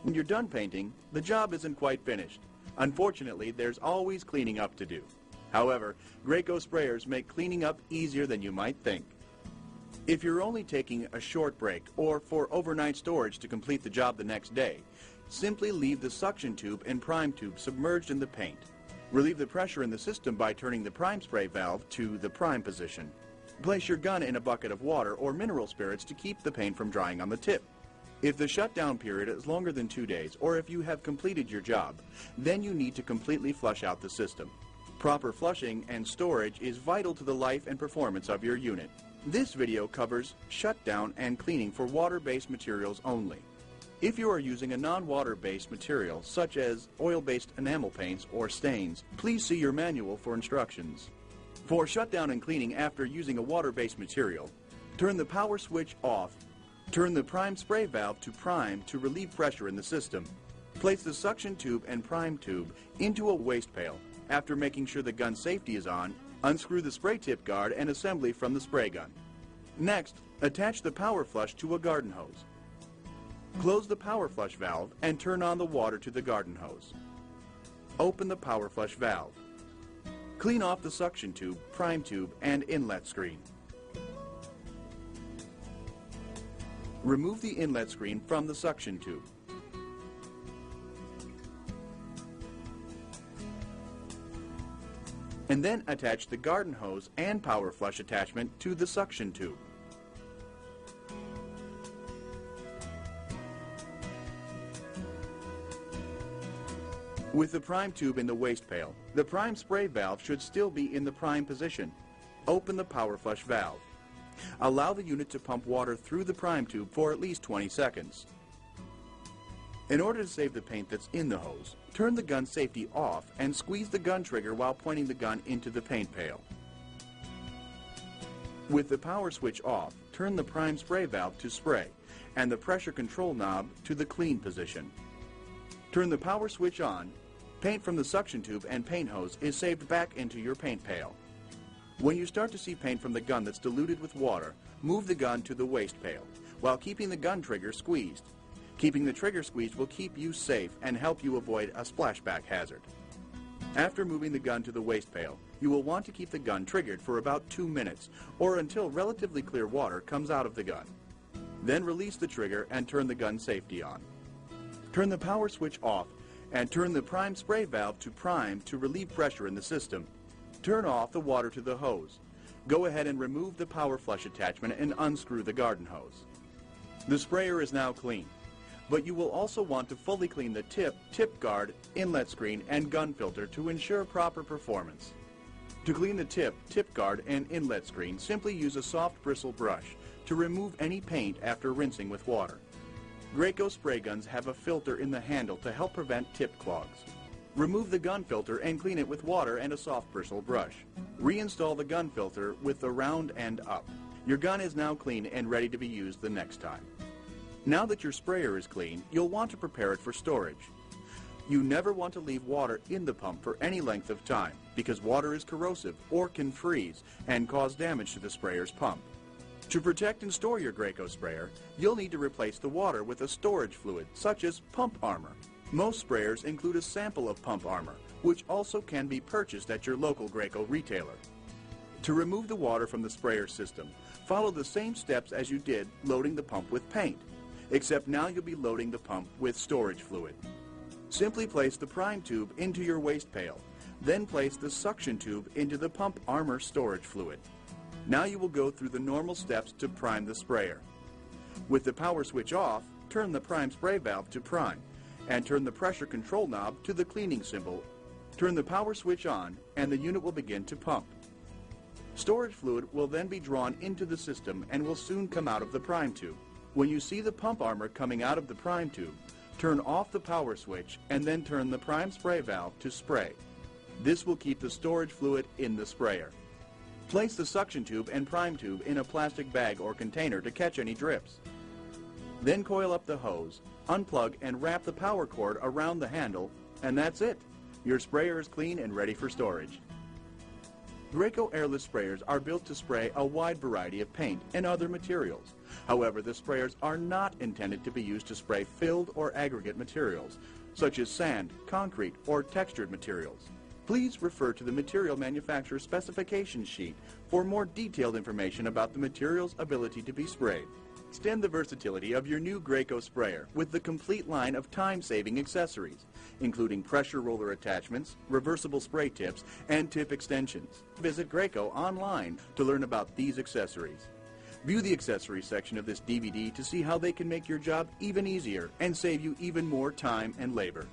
When you're done painting, the job isn't quite finished. Unfortunately, there's always cleaning up to do. However, Graco sprayers make cleaning up easier than you might think. If you're only taking a short break or for overnight storage to complete the job the next day, simply leave the suction tube and prime tube submerged in the paint. Relieve the pressure in the system by turning the prime spray valve to the prime position. Place your gun in a bucket of water or mineral spirits to keep the paint from drying on the tip. If the shutdown period is longer than 2 days, or if you have completed your job, then you need to completely flush out the system. Proper flushing and storage is vital to the life and performance of your unit. This video covers shutdown and cleaning for water-based materials only. If you are using a non-water-based material, such as oil-based enamel paints or stains, please see your manual for instructions. For shutdown and cleaning after using a water-based material, turn the power switch off. Turn the prime spray valve to prime to relieve pressure in the system. Place the suction tube and prime tube into a waste pail. After making sure the gun safety is on, unscrew the spray tip guard and assembly from the spray gun. Next, attach the power flush to a garden hose. Close the power flush valve and turn on the water to the garden hose. Open the power flush valve. Clean off the suction tube, prime tube, and inlet screen. Remove the inlet screen from the suction tube. And then attach the garden hose and power flush attachment to the suction tube. With the prime tube in the waste pail, the prime spray valve should still be in the prime position. Open the power flush valve. Allow the unit to pump water through the prime tube for at least 20 seconds. In order to save the paint that's in the hose, turn the gun safety off and squeeze the gun trigger while pointing the gun into the paint pail. With the power switch off, turn the prime spray valve to spray and the pressure control knob to the clean position. Turn the power switch on. Paint from the suction tube and paint hose is saved back into your paint pail. When you start to see paint from the gun that's diluted with water, move the gun to the waste pail, while keeping the gun trigger squeezed. Keeping the trigger squeezed will keep you safe and help you avoid a splashback hazard. After moving the gun to the waste pail, you will want to keep the gun triggered for about 2 minutes, or until relatively clear water comes out of the gun. Then release the trigger and turn the gun safety on. Turn the power switch off and turn the prime spray valve to prime to relieve pressure in the system. Turn off the water to the hose. Go ahead and remove the power flush attachment and unscrew the garden hose. The sprayer is now clean, but you will also want to fully clean the tip guard, inlet screen, and gun filter to ensure proper performance. To clean the tip guard, and inlet screen, simply use a soft bristle brush to remove any paint after rinsing with water. Graco spray guns have a filter in the handle to help prevent tip clogs. Remove the gun filter and clean it with water and a soft bristle brush. Reinstall the gun filter with the round end up. Your gun is now clean and ready to be used the next time. Now that your sprayer is clean, you'll want to prepare it for storage. You never want to leave water in the pump for any length of time because water is corrosive or can freeze and cause damage to the sprayer's pump. To protect and store your Graco sprayer, you'll need to replace the water with a storage fluid such as pump armor. Most sprayers include a sample of pump armor, which also can be purchased at your local Graco retailer. To remove the water from the sprayer system, follow the same steps as you did loading the pump with paint, except now you'll be loading the pump with storage fluid. Simply place the prime tube into your waste pail, then place the suction tube into the pump armor storage fluid. Now you will go through the normal steps to prime the sprayer. With the power switch off, turn the prime spray valve to prime, and turn the pressure control knob to the cleaning symbol. Turn the power switch on, and the unit will begin to pump. Storage fluid will then be drawn into the system and will soon come out of the prime tube. When you see the pump armor coming out of the prime tube, turn off the power switch and then turn the prime spray valve to spray. This will keep the storage fluid in the sprayer. Place the suction tube and prime tube in a plastic bag or container to catch any drips. Then coil up the hose, unplug and wrap the power cord around the handle, and that's it. Your sprayer is clean and ready for storage. Graco airless sprayers are built to spray a wide variety of paint and other materials. However, the sprayers are not intended to be used to spray filled or aggregate materials, such as sand, concrete, or textured materials. Please refer to the material manufacturer's specification sheet for more detailed information about the material's ability to be sprayed. Extend the versatility of your new Graco sprayer with the complete line of time-saving accessories, including pressure roller attachments, reversible spray tips, and tip extensions. Visit Graco online to learn about these accessories. View the accessories section of this DVD to see how they can make your job even easier and save you even more time and labor.